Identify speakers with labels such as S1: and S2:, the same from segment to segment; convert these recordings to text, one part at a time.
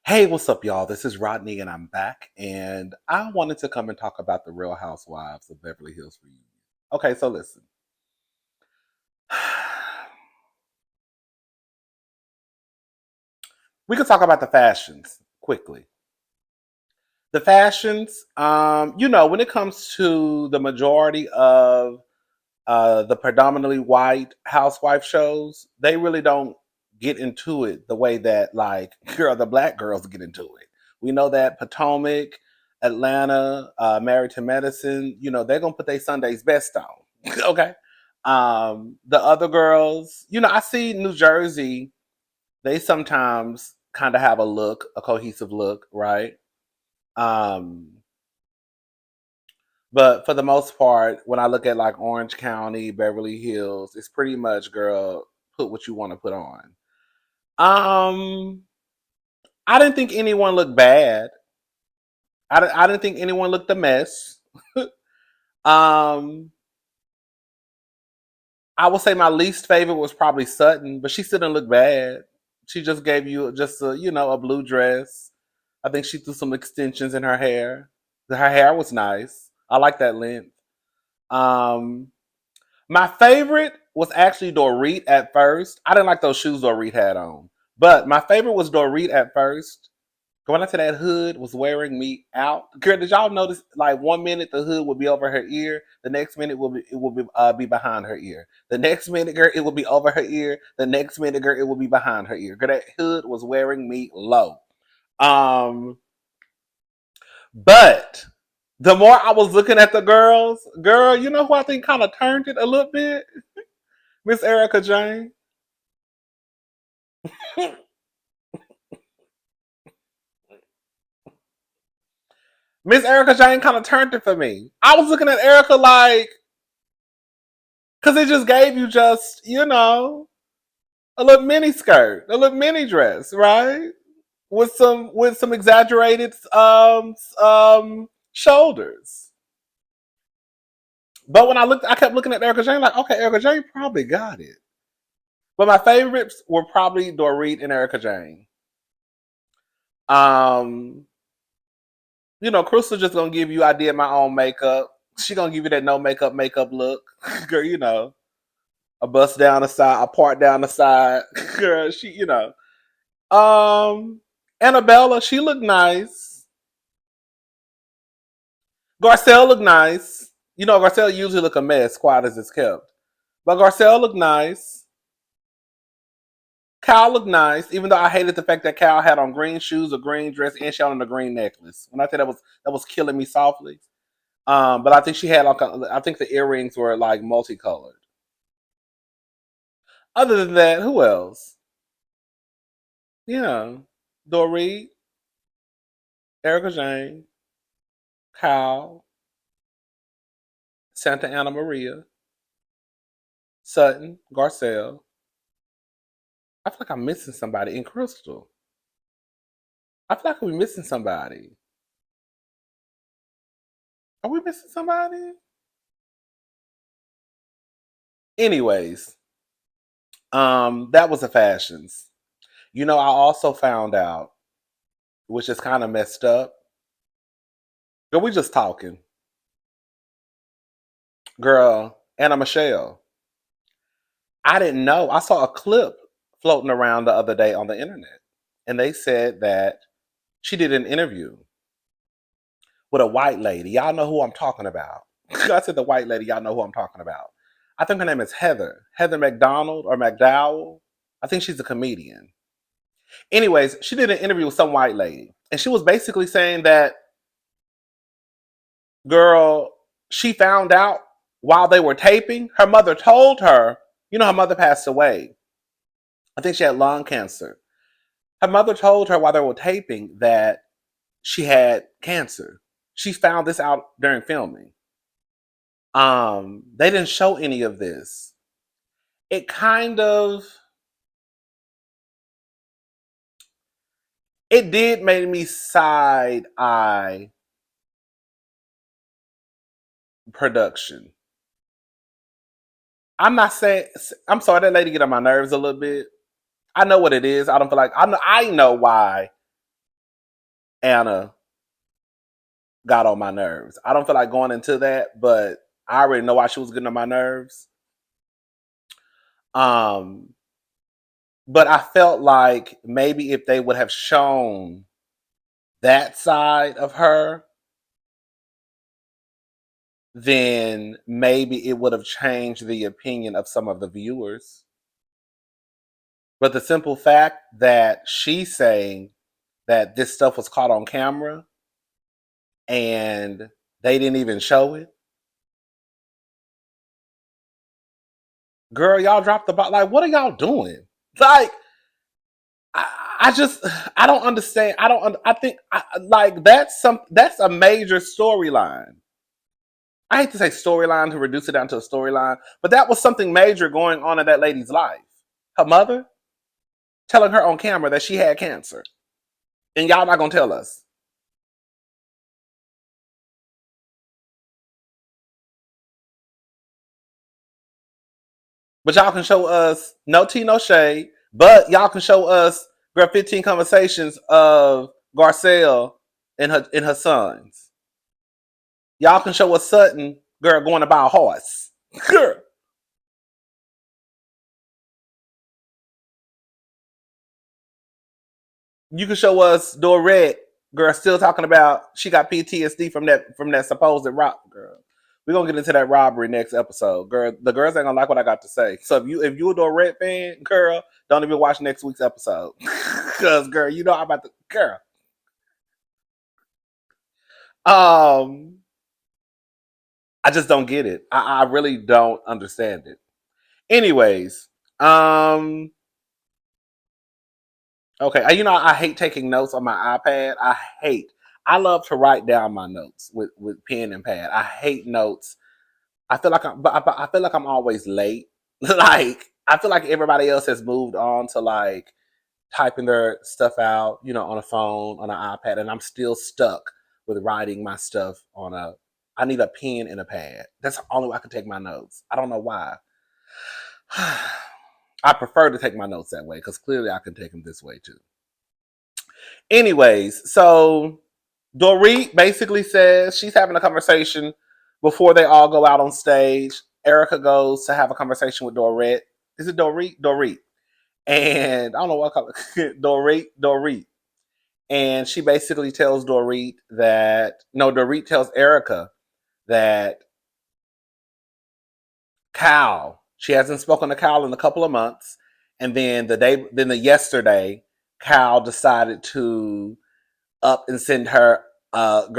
S1: Hey, what's up, y'all? This is Rodney, and I'm back. And I wanted to come and talk about the Real Housewives of Beverly Hills reunion. Okay, so listen. We could talk about the fashions quickly. The fashions, when it comes to the majority of the predominantly white housewife shows, they really don't get into it the way that, like, the black girls get into it. We know that Potomac, Atlanta, Married to Medicine, they're gonna put their Sunday's best on. Okay. The other girls, I see New Jersey, they sometimes kind of have a cohesive look, right? Um, but for the most part, when I look at like Orange County, Beverly Hills, it's pretty much, girl, put what you want to put on. Um, I didn't think anyone looked bad. I didn't think anyone looked a mess. um, I would say my least favorite was probably Sutton, but she still didn't look bad. She just gave you just a blue dress. I think she threw some extensions in her hair. Her hair was nice. I like that length. Um, My favorite was actually Dorit at first. I didn't like those shoes Dorit had on. But my favorite was Dorit at first. Going into that hood was wearing me out. Girl, did y'all notice? Like 1 minute the hood would be over her ear, the next minute it will be behind her ear. The next minute, girl, it would be over her ear. The next minute, girl, it would be behind her ear. Girl, that hood was wearing me low. Um, but the more I was looking at the girls, girl, you know who I think kind of turned it a little bit? Miss Erica Jane. Miss Erica Jane kind of turned it for me. I was looking at Erica like, because it just gave you just, a little mini skirt, a little mini dress, right? With some exaggerated shoulders. But when I kept looking at Erica Jane like, okay, Erica Jane probably got it. But my favorites were probably Dorit and Erica Jane. Um, Crystal just gonna give you I did my own makeup. She gonna give you that no makeup look. Girl, a bust down the side, a part down the side. Girl, Annabella, she looked nice. Garcel looked nice. Garcel usually look a mess, quiet as it's kept. But Garcel looked nice. Cal looked nice, even though I hated the fact that Cal had on green shoes, a green dress, and she had on a green necklace. When I said that was killing me softly. But I think she had I think the earrings were like multicolored. Other than that, who else? Yeah, Dorit, Erica Jane, Kyle, Santa Ana Maria, Sutton, Garcelle. I feel like I'm missing somebody in Crystal. I feel like we're missing somebody. Are we missing somebody? Anyways, that was the fashions. I also found out, which is kind of messed up. Girl, we just talking. Girl, Anna Michelle. I didn't know. I saw a clip floating around the other day on the internet, and they said that she did an interview with a white lady. Y'all know who I'm talking about. I said the white lady. Y'all know who I'm talking about. I think her name is Heather. Heather McDonald or McDowell. I think she's a comedian. Anyways, she did an interview with some white lady, and she was basically saying that, girl, she found out while they were taping. Her mother told her, her mother passed away. I think she had lung cancer. Her mother told her while they were taping that she had cancer. She found this out during filming. They didn't show any of this. It kind of it did make me side eye production. I'm not saying I'm sorry that lady get on my nerves a little bit. I know what it is. I don't feel like I know why Anna got on my nerves. I don't feel like going into that, but I already know why she was getting on my nerves. Um, but I felt like maybe if they would have shown that side of her, then maybe it would have changed the opinion of some of the viewers. But the simple fact that she's saying that this stuff was caught on camera and they didn't even show it. Girl, y'all dropped the ball. Like, what are y'all doing? Like, I just, I don't understand. I think, like, that's a major storyline. I hate to say storyline to reduce it down to a storyline, but that was something major going on in that lady's life. Her mother telling her on camera that she had cancer. And y'all not going to tell us. But y'all can show us no tea, no shade. But y'all can show us, girl, 15 conversations of Garcel and her sons. Y'all can show us Sutton, girl, going to buy a horse. Girl. You can show us Dorit, girl, still talking about she got PTSD from that supposed rob, girl. We're gonna get into that robbery next episode. Girl, the girls ain't gonna like what I got to say. So if you a Dorit fan, girl, don't even watch next week's episode. Cause girl, you know I'm about to girl. Um I just don't get it. I really don't understand it. Anyways, okay, I hate taking notes on my iPad. I love to write down my notes with pen and pad. I hate notes. I feel like I'm always late. Like I feel like everybody else has moved on to like typing their stuff out, on a phone, on an iPad, and I'm still stuck with writing my stuff on a. I need a pen and a pad. That's the only way I can take my notes. I don't know why. I prefer to take my notes that way because clearly I can take them this way too. Anyways, so Dorit basically says she's having a conversation before they all go out on stage. Erica goes to have a conversation with Dorit. Is it Dorit? Dorit. And I don't know what I call it. Dorit. And she basically tells Dorit that no, Dorit tells Erica that Cal, she hasn't spoken to Cal in a couple of months. And then the yesterday, Cal decided to up and send her a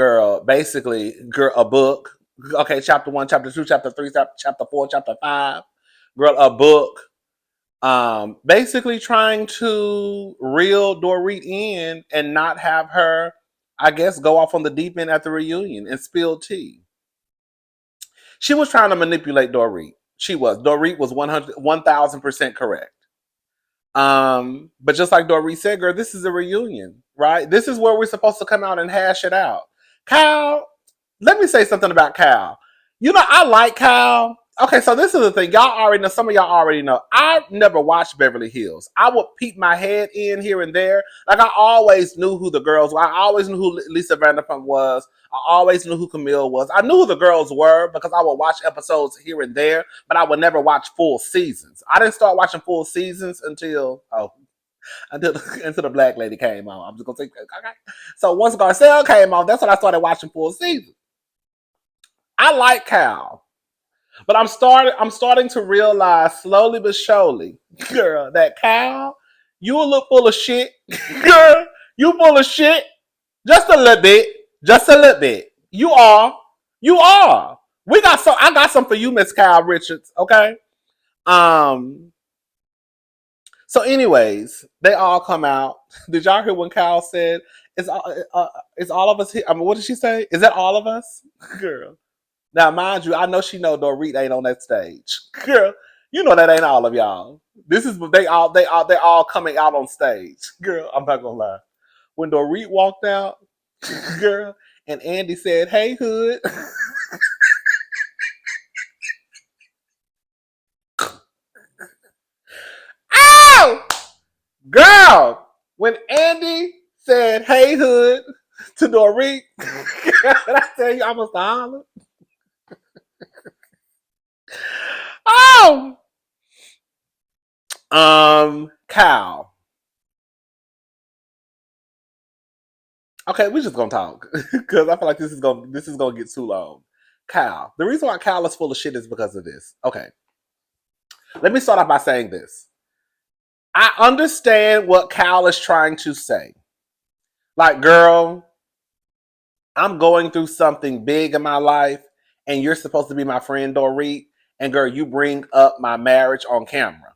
S1: book. Okay, chapter 1, chapter 2, chapter 3, chapter 4, chapter 5. Girl, a book. Basically trying to reel Dorit in and not have her, I guess, go off on the deep end at the reunion and spill tea. She was trying to manipulate Dorit. She was. Dorit was 1,000% correct. But just like Dorit said, girl, this is a reunion, right? This is where we're supposed to come out and hash it out. Kyle, let me say something about Kyle. I like Kyle. Okay, so this is the thing. Y'all already know, some of y'all already know. I never watched Beverly Hills. I would peep my head in here and there. Like, I always knew who the girls were. I always knew who Lisa Vanderpump was. I always knew who Camille was. I knew who the girls were because I would watch episodes here and there, but I would never watch full seasons. I didn't start watching full seasons until until the black lady came on. I'm just gonna say, okay. So once Garcel came on, that's when I started watching full season. I like Cal. But I'm starting to realize slowly but surely, girl, that Cal, you a little full of shit. Girl, you full of shit. Just a little bit. Just a little bit. You are. You are. I got some for you, Miss Cal Richards, okay? Um, so anyways, they all come out. Did y'all hear when Cal said, it's all of us here? I mean, what did she say? Is that all of us? Girl. Now, mind you, I know she know Dorit ain't on that stage. Girl, you know that ain't all of y'all. This is they all coming out on stage. Girl, I'm not gonna lie. When Dorit walked out, girl, and Andy said, "Hey, hood." Ow! Girl, when Andy said, "Hey, hood," To Dorit. I tell you, I must holler. Oh, Cal. Okay, we just gonna talk because I feel like this is gonna get too long. Cal. The reason why Cal is full of shit is because of this. Okay, let me start off by saying this. I understand what Cal is trying to say. Like, girl, I'm going through something big in my life, and you're supposed to be my friend Dorit, and girl, you bring up my marriage on camera.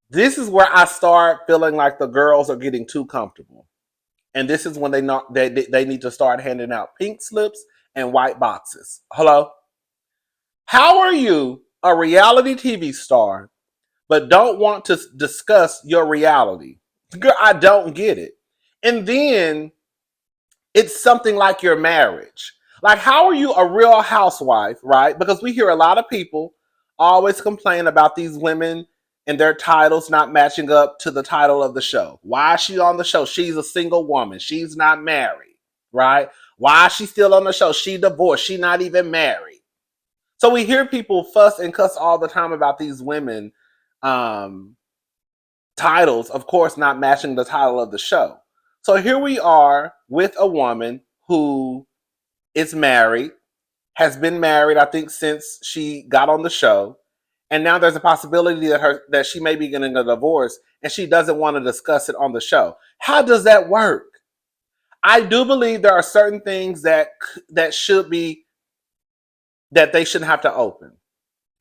S1: This is where I start feeling like the girls are getting too comfortable. And this is when they need to start handing out pink slips and white boxes. Hello? How are you a reality TV star but don't want to discuss your reality? Girl, I don't get it. And then it's something like your marriage. Like, how are you a real housewife, right? Because we hear a lot of people always complain about these women and their titles not matching up to the title of the show. Why is she on the show? She's a single woman. She's not married, right? Why is she still on the show? She divorced. She not even married. So we hear people fuss and cuss all the time about these women um, titles, of course, not matching the title of the show. So here we are with a woman who is married, has been married, I think, since she got on the show. And now there's a possibility that she may be getting a divorce and she doesn't want to discuss it on the show. How does that work? I do believe there are certain things that should be that they shouldn't have to open.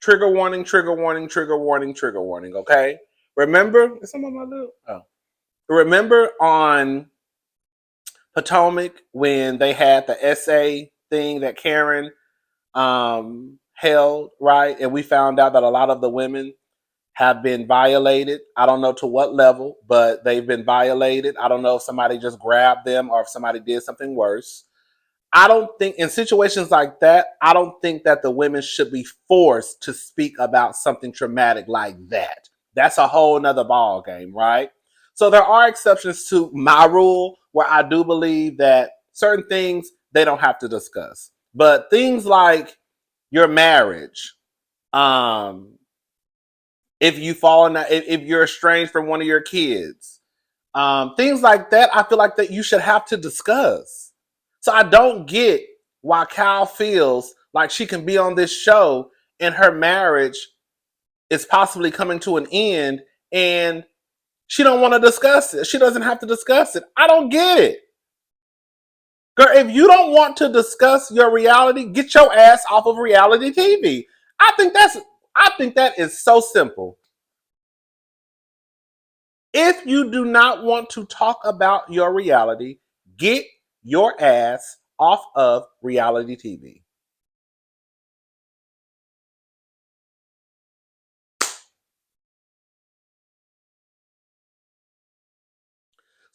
S1: Trigger warning, trigger warning, trigger warning, trigger warning, okay? Remember, is someone my little? Oh. Remember on Potomac when they had the essay thing that Karen held, right? And we found out that a lot of the women have been violated. I don't know to what level, but they've been violated. I don't know if somebody just grabbed them or if somebody did something worse. I don't think in situations like that, I don't think that the women should be forced to speak about something traumatic like that. That's a whole nother ball game, right? So there are exceptions to my rule where I do believe that certain things they don't have to discuss. But things like your marriage, um, if you fall in that, if you're estranged from one of your kids, things like that, I feel like that you should have to discuss. So I don't get why Kyle feels like she can be on this show and her marriage is possibly coming to an end and she don't want to discuss it. She doesn't have to discuss it. I don't get it. Girl, if you don't want to discuss your reality, get your ass off of reality TV. I think that is so simple. If you do not want to talk about your reality, get your ass off of reality TV.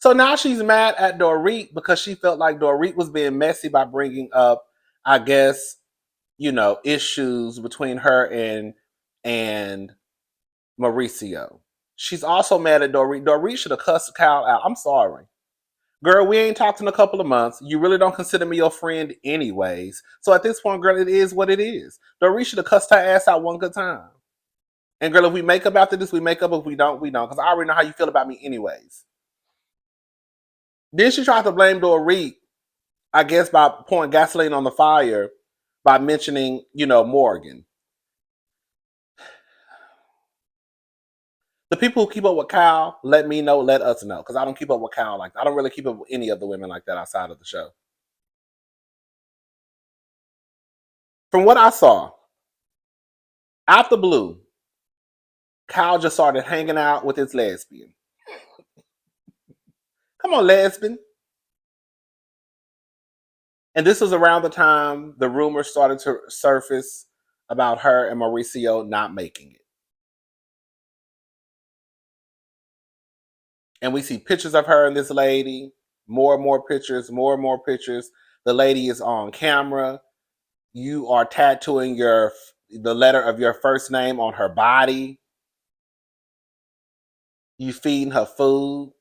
S1: So now she's mad at Dorit because she felt like Dorit was being messy by bringing up, I guess, issues between her and Mauricio. She's also mad at Dorit. Dorit should have cussed Kyle out. I'm sorry. Girl, we ain't talked in a couple of months. You really don't consider me your friend anyways. So at this point, girl, it is what it is. Dorit should have cussed her ass out one good time. And girl, if we make up after this, we make up. If we don't, we don't. Because I already know how you feel about me anyways. Then she tried to blame Dorit, I guess, by pouring gasoline on the fire by mentioning, Morgan. The people who keep up with Kyle, let me know, let us know. Because I don't keep up with Kyle like that. I don't really keep up with any of the women like that outside of the show. From what I saw, out the blue, Kyle just started hanging out with his lesbian. Come on, lesbian. And this was around the time the rumors started to surface about her and Mauricio not making it. And we see pictures of her and this lady, more and more pictures, more and more pictures. The lady is on camera. You are tattooing the letter of your first name on her body. You feeding her food.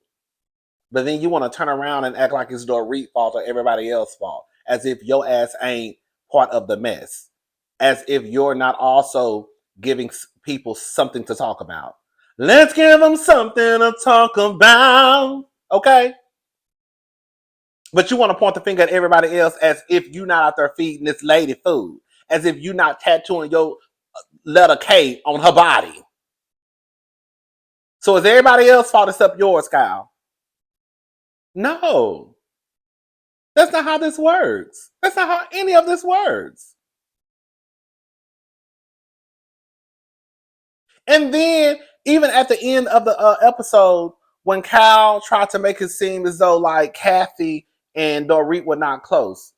S1: But then you want to turn around and act like it's Dorit fault or everybody else's fault, as if your ass ain't part of the mess, as if you're not also giving people something to talk about. Let's give them something to talk about, okay? But you want to point the finger at everybody else as if you're not out there feeding this lady food, as if you're not tattooing your letter K on her body. So is everybody else's fault except yours, Kyle? No. That's not how this works. That's not how any of this works. And then, even at the end of the episode, when Kyle tried to make it seem as though like Kathy and Dorit were not close,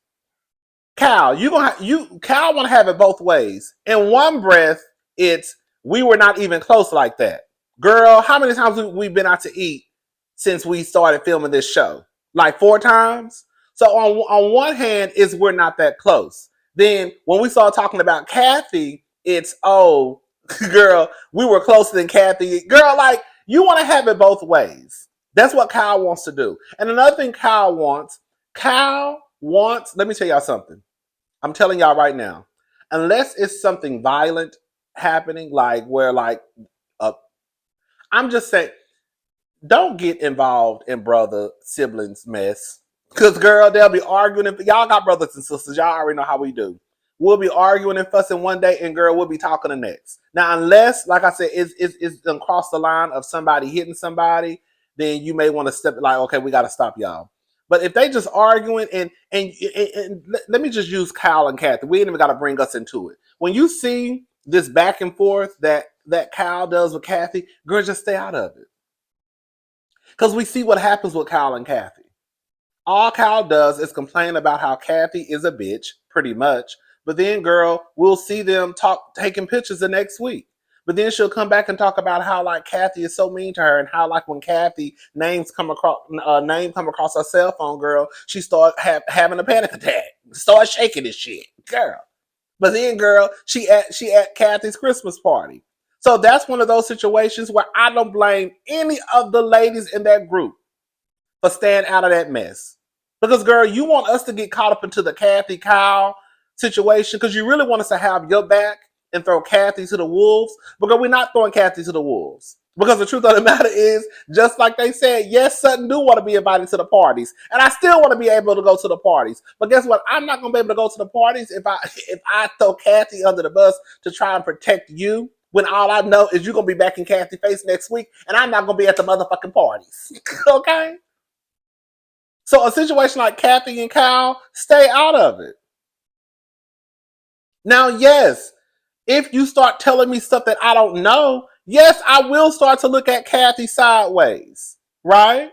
S1: Cal, Cal want to have it both ways. In one breath, it's we were not even close like that. Girl, how many times we been out to eat since we started filming this show? Like 4 times. So on one hand, is we're not that close. Then when we start talking about Kathy, it's oh, girl, we were closer than Kathy. Girl, like you want to have it both ways. That's what Kyle wants to do. And another thing Kyle wants, let me tell y'all something. I'm telling y'all right now, unless it's something violent happening, like where like I'm just saying, don't get involved in brother siblings mess. Cause girl, they'll be arguing. If y'all got brothers and sisters, y'all already know how we do. We'll be arguing and fussing one day, and girl, we'll be talking the next. Now, unless, like I said, it's across the line of somebody hitting somebody, then you may want to step like, okay, we got to stop y'all. But if they just arguing and let me just use Kyle and Kathy. We ain't even got to bring us into it. When you see this back and forth that Kyle does with Kathy, girl, just stay out of it. Because we see what happens with Kyle and Kathy. All Kyle does is complain about how Kathy is a bitch, pretty much. But then, girl, we'll see them taking pictures the next week. But then she'll come back and talk about how like Kathy is so mean to her, and how like when Kathy names come across her cell phone, girl, she start having a panic attack, start shaking this shit, girl. But then, girl, she at Kathy's Christmas party. So that's one of those situations where I don't blame any of the ladies in that group for staying out of that mess. Because, girl, you want us to get caught up into the Kathy Kyle situation because you really want us to have your back and throw Kathy to the wolves. Because we're not throwing Kathy to the wolves. Because the truth of the matter is, just like they said, yes, Sutton do want to be invited to the parties. And I still want to be able to go to the parties. But guess what? I'm not going to be able to go to the parties if I throw Kathy under the bus to try and protect you, when all I know is you're going to be back in Kathy's face next week and I'm not going to be at the motherfucking parties. Okay? So a situation like Kathy and Kyle, stay out of it. Now, yes, if you start telling me stuff that I don't know, yes, I will start to look at Kathy sideways, right?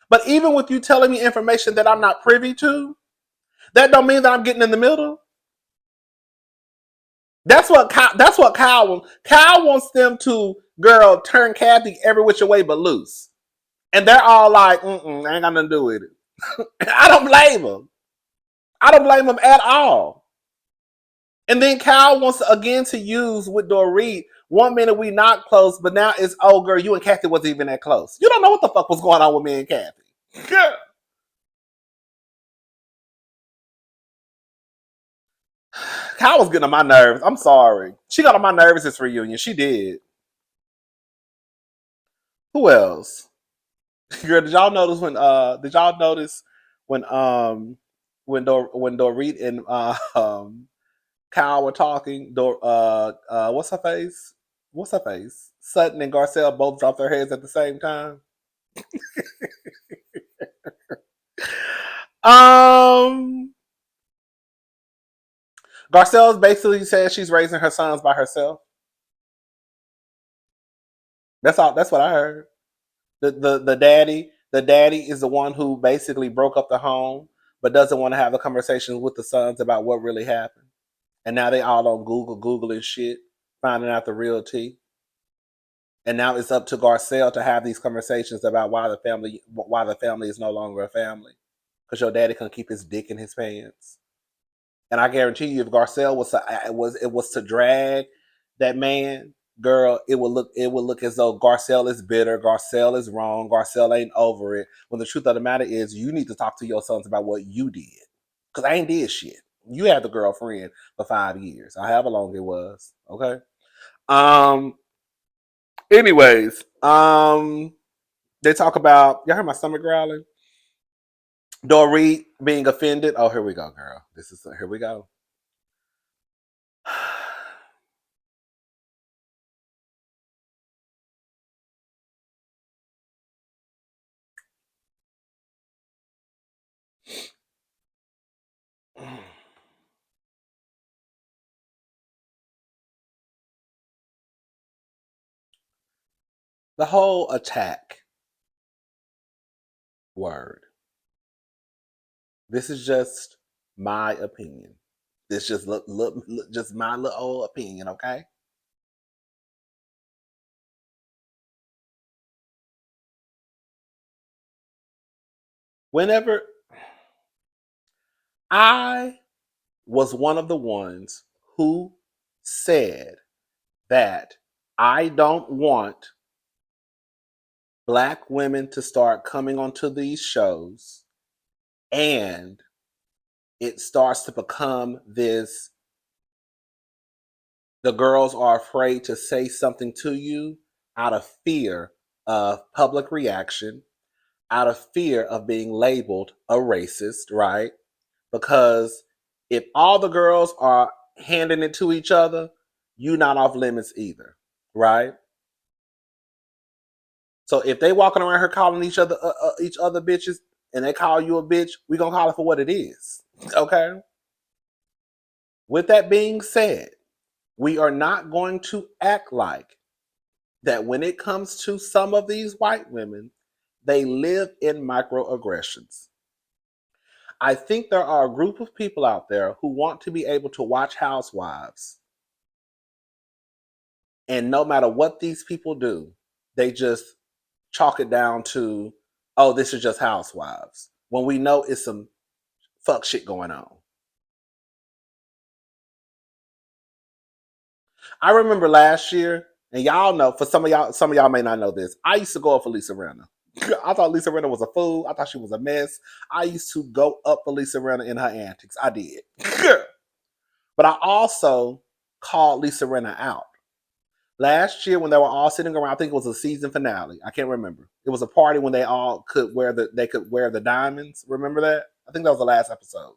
S1: But even with you telling me information that I'm not privy to, that don't mean that I'm getting in the middle. That's what Kyle wants. Kyle wants them to, girl, turn Kathy every which way but loose. And they're all like, I ain't got nothing to do with it. I don't blame them. I don't blame them at all. And then Kyle wants again to use with Dorit. 1 minute we not close, but now it's, oh girl, you and Kathy wasn't even that close. You don't know what the fuck was going on with me and Kathy. Girl. Kyle was getting on my nerves. I'm sorry. She got on my nerves this reunion. She did. Who else? Girl, did y'all notice when Dorit and Kyle were talking, what's her face? What's her face? Sutton and Garcel both dropped their heads at the same time. Garcelle basically says she's raising her sons by herself. That's all. That's what I heard. The daddy is the one who basically broke up the home, but doesn't want to have a conversation with the sons about what really happened. And now they all on Google and shit, finding out the real tea. And now it's up to Garcelle to have these conversations about why the family is no longer a family, because your daddy can keep his dick in his pants. And I guarantee you, if Garcelle was to drag that man girl, it would look as though Garcel is bitter, Garcel is wrong, Garcel ain't over it. When the truth of the matter is, you need to talk to your sons about what you did, because I ain't did shit. You had the girlfriend for 5 years, or however long it was. Okay. Um. Anyways, they talk about y'all heard my stomach growling. Dorit being offended. Oh, here we go, girl. Here we go. The whole attack word. This is just my opinion. This just look just my little old opinion, okay? Whenever I was one of the ones who said that I don't want black women to start coming onto these shows and it starts to become this the girls are afraid to say something to you out of fear of public reaction, out of fear of being labeled a racist, right? Because if all the girls are handing it to each other, you not off limits either, right? So if they walking around here calling each other bitches, and they call you a bitch, we gonna call it for what it is, okay? With that being said, we are not going to act like that when it comes to some of these white women, they live in microaggressions. I think there are a group of people out there who want to be able to watch Housewives, and no matter what these people do, they just chalk it down to, oh, this is just Housewives, when we know it's some fuck shit going on. I remember last year, and y'all know, for some of y'all may not know this. I used to go up for Lisa Rinna. I thought Lisa Rinna was a fool. I thought she was a mess. I used to go up for Lisa Rinna in her antics. I did. But I also called Lisa Rinna out. Last year when they were all sitting around, I think it was a season finale. I can't remember. It was a party when they all could wear the diamonds. Remember that? I think that was the last episode.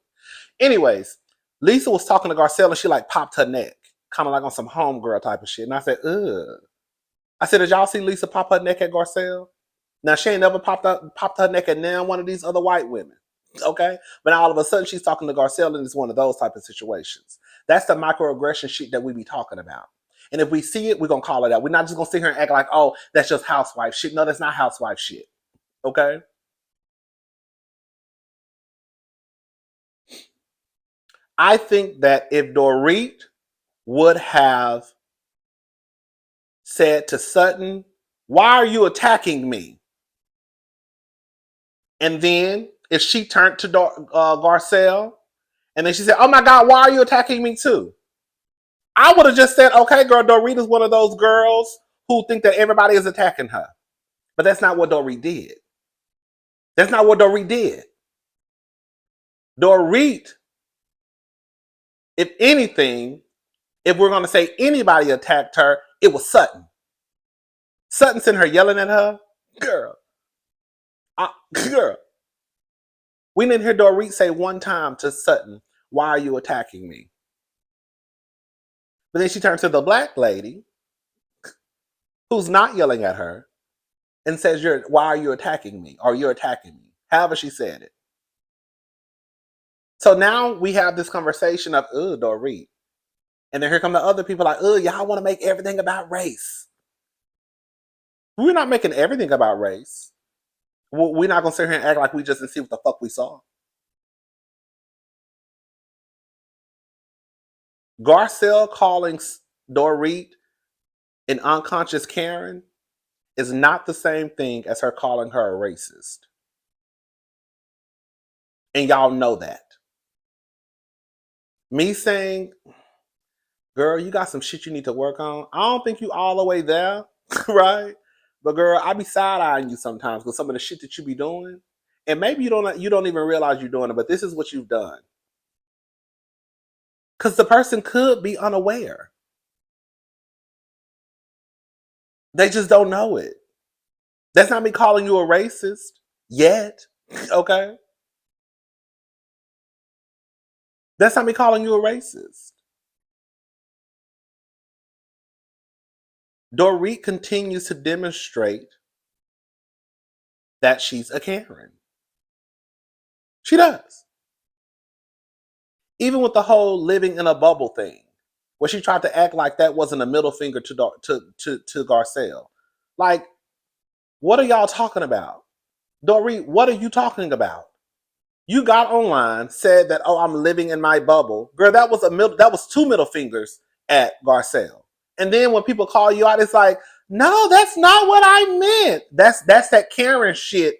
S1: Anyways, Lisa was talking to Garcelle and she like popped her neck, kind of like on some homegirl type of shit. And I said, ugh. I said, did y'all see Lisa pop her neck at Garcelle? Now she ain't never popped her neck at now one of these other white women. Okay? But now all of a sudden she's talking to Garcelle and it's one of those type of situations. That's the microaggression shit that we be talking about. And if we see it, we're gonna call it out. We're not just gonna sit here and act like, oh, that's just housewife shit. No, that's not housewife shit. Okay? I think that if Dorit would have said to Sutton, why are you attacking me? And then if she turned to Garcelle and then she said, oh my God, why are you attacking me too? I would have just said, okay, girl, Dorit is one of those girls who think that everybody is attacking her. But that's not what Dorit did. That's not what Dorit did. Dorit, if anything, if we're going to say anybody attacked her, it was Sutton. Sutton sent her yelling at her. Girl, girl. We didn't hear Dorit say one time to Sutton, why are you attacking me? But then she turned to the black lady who's not yelling at her and says, why are you attacking me? Or you're attacking me. However she said it. So now we have this conversation of, Dorit. And then here come the other people like, y'all want to make everything about race. We're not making everything about race. We're not going to sit here and act like we just didn't see what the fuck we saw. Garcelle calling Dorit an unconscious Karen is not the same thing as her calling her a racist. And y'all know that. Me saying Girl, you got some shit you need to work on. I don't think you all the way there, right? But girl, I be side eyeing you sometimes with some of the shit that you be doing, and maybe you don't even realize you're doing it. But this is what you've done because the person could be unaware. They just don't know it. That's not me calling you a racist yet, okay? That's not me calling you a racist. Dorit continues to demonstrate that she's a Karen. She does. Even with the whole living in a bubble thing, where she tried to act like that wasn't a middle finger to Garcel. Like, what are y'all talking about? Dorit, what are you talking about? You got online, said that, oh, I'm living in my bubble. Girl, that was two middle fingers at Garcel. And then when people call you out, it's like, no, that's not what I meant. That's that Karen shit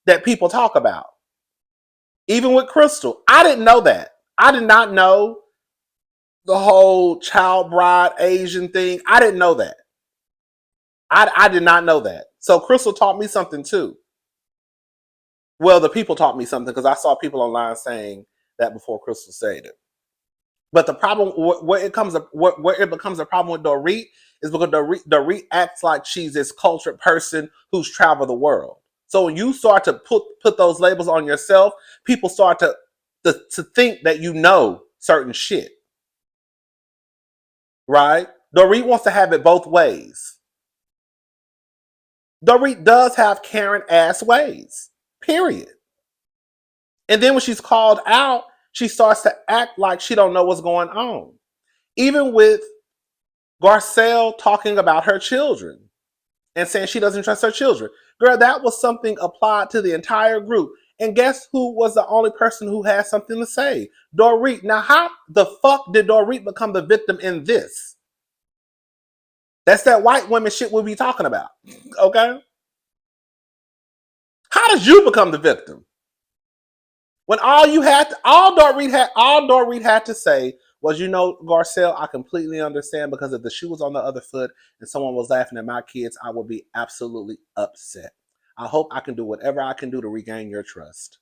S1: that people talk about. Even with Crystal. I didn't know that. I did not know the whole child bride Asian thing. I didn't know that. I did not know that. So Crystal taught me something too. Well, the people taught me something because I saw people online saying that before Crystal said it. But the problem where it becomes a problem with Dorit is because Dorit acts like she's this cultured person who's traveled the world. So when you start to put those labels on yourself, people start to think that you know certain shit. Right? Dorit wants to have it both ways. Dorit does have Karen ass ways. Period. And then when she's called out, she starts to act like she don't know what's going on. Even with Garcel talking about her children and saying she doesn't trust her children. Girl, that was something applied to the entire group. And guess who was the only person who had something to say? Dorit. Now, how the fuck did Dorit become the victim in this? That's that white women shit we'll be talking about. Okay? How did you become the victim? When all Dorit had to say was, Garcel, I completely understand because if the shoe was on the other foot and someone was laughing at my kids, I would be absolutely upset. I hope I can do whatever I can do to regain your trust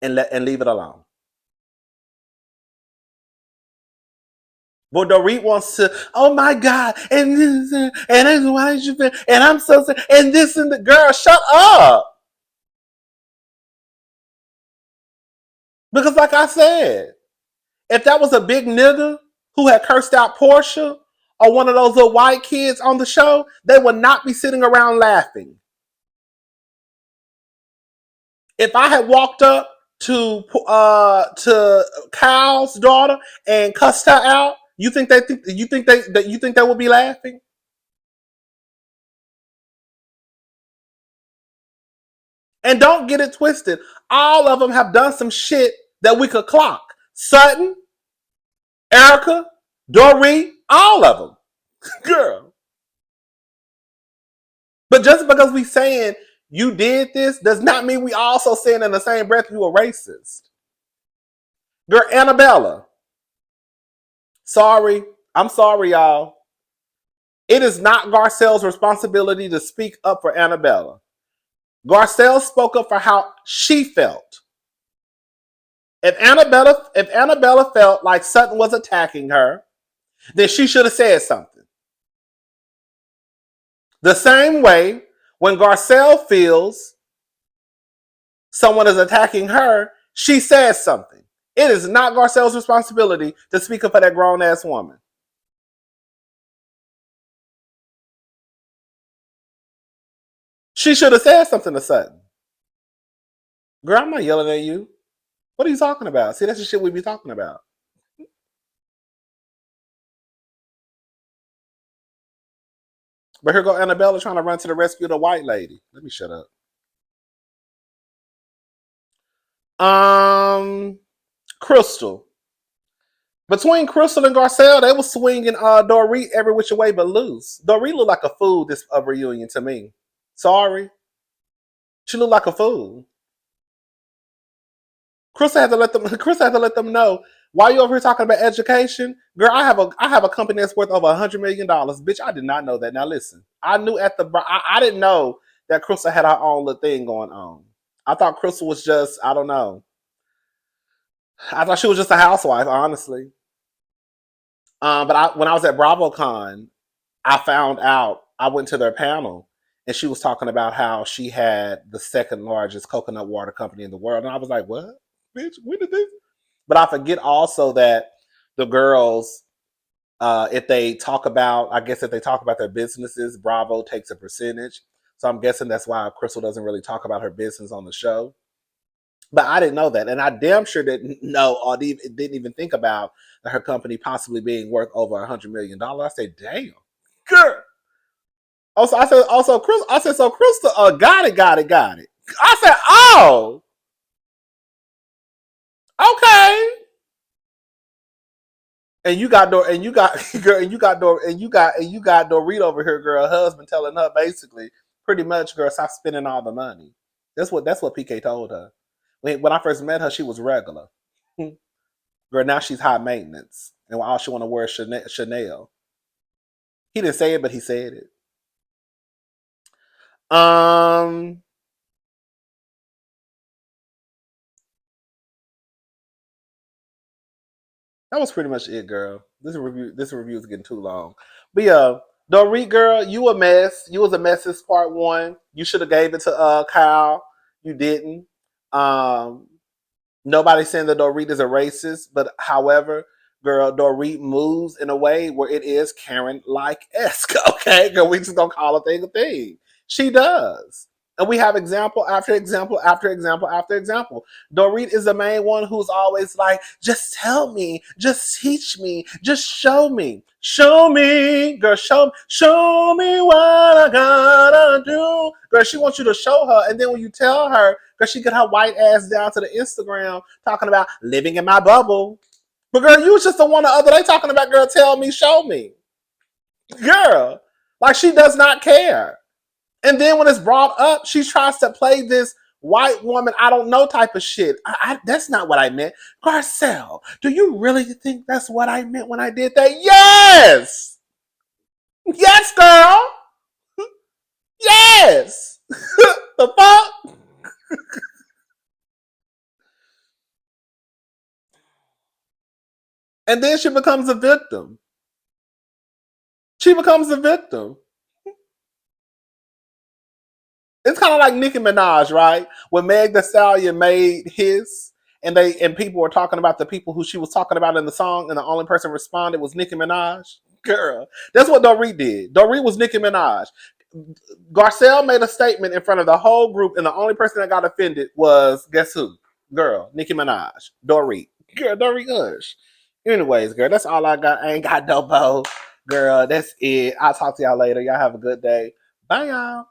S1: and leave it alone. But Dorit wants to, oh my God, and this, and that's why you feel, and I'm so sad, and this and the girl, shut up. Because like I said, if that was a big nigga who had cursed out Portia or one of those little white kids on the show, they would not be sitting around laughing. If I had walked up to Kyle's daughter and cussed her out, you think they would be laughing? And don't get it twisted. All of them have done some shit that we could clock. Sutton, Erica, Dorit, all of them. Girl. But just because we saying you did this does not mean we also saying in the same breath you a racist. Girl, Annabella. Sorry. I'm sorry, y'all. It is not Garcel's responsibility to speak up for Annabella. Garcel spoke up for how she felt. If Annabella felt like Sutton was attacking her, then she should have said something. The same way, when Garcel feels someone is attacking her, she says something. It is not Garcel's responsibility to speak up for that grown ass woman. She should have said something to Sutton. Girl, I'm not yelling at you. What are you talking about? See, that's the shit we be talking about. But here go Annabella trying to run to the rescue of the white lady. Let me shut up. Crystal. Between Crystal and Garcel, they were swinging Dorit every which way but loose. Dorit looked like a fool this reunion to me. Sorry. She looked like a fool. Crystal had to let them know Why you over here talking about education? Girl, I have a company that's worth over $100 million. Bitch, I did not know that. Now listen, I knew I didn't know that Crystal had her own little thing going on. I thought Crystal was just, I don't know. I thought she was just a housewife, honestly. But when I was at BravoCon, I found out, I went to their panel and she was talking about how she had the second largest coconut water company in the world. And I was like, what? Bitch, when did this? But I forget also that the girls, if they talk about, I guess if they talk about their businesses, Bravo takes a percentage. So I'm guessing that's why Crystal doesn't really talk about her business on the show. But I didn't know that, and I damn sure didn't know or didn't even think about her company possibly being worth over $100 million. I said, "Damn, girl." Also, I said, "So Crystal, got it, got it, got it." I said, "Oh, okay." And you got Dor, and you got girl, and you got Dor, and you got Dorit over here, girl. Her husband telling her basically, pretty much, girl, stop spending all the money. That's what PK told her. When I first met her, she was regular. Girl, now she's high maintenance, and all she want to wear is Chanel. He didn't say it, but he said it. Um, that was pretty much it, girl. This review is getting too long, but yeah, Dorit, girl, you a mess. You was a mess. This part one. You should have gave it to Kyle. You didn't. Um, Nobody's saying that Dorit is a racist, but however, girl, Dorit moves in a way where it is Karen like esque. Okay, girl, we just gonna call a thing a thing. She does. And we have example after example after example after example. Dorit is the main one who's always like, just tell me, just teach me, just show me. Show me, girl, show me what I gotta do. Girl, she wants you to show her, and then when you tell her, girl, she get her white ass down to the Instagram talking about living in my bubble. But girl, you was just the one the other day talking about, girl, tell me, show me. Girl, like she does not care. And then when it's brought up, she tries to play this white woman, I don't know type of shit. That's not what I meant. Garcel, do you really think that's what I meant when I did that? Yes! Yes, girl! Yes! The fuck? And then she becomes a victim. She becomes a victim. It's kind of like Nicki Minaj, right? When Meg The Stallion made his, and people were talking about the people who she was talking about in the song, and the only person responded was Nicki Minaj. Girl, that's what Dorit did. Dorit was Nicki Minaj. Garcel made a statement in front of the whole group, and the only person that got offended was, guess who? Girl, Nicki Minaj. Dorit. Girl, Dorit Hush. Anyways, girl, that's all I got. I ain't got no bow. Girl, that's it. I'll talk to y'all later. Y'all have a good day. Bye, y'all.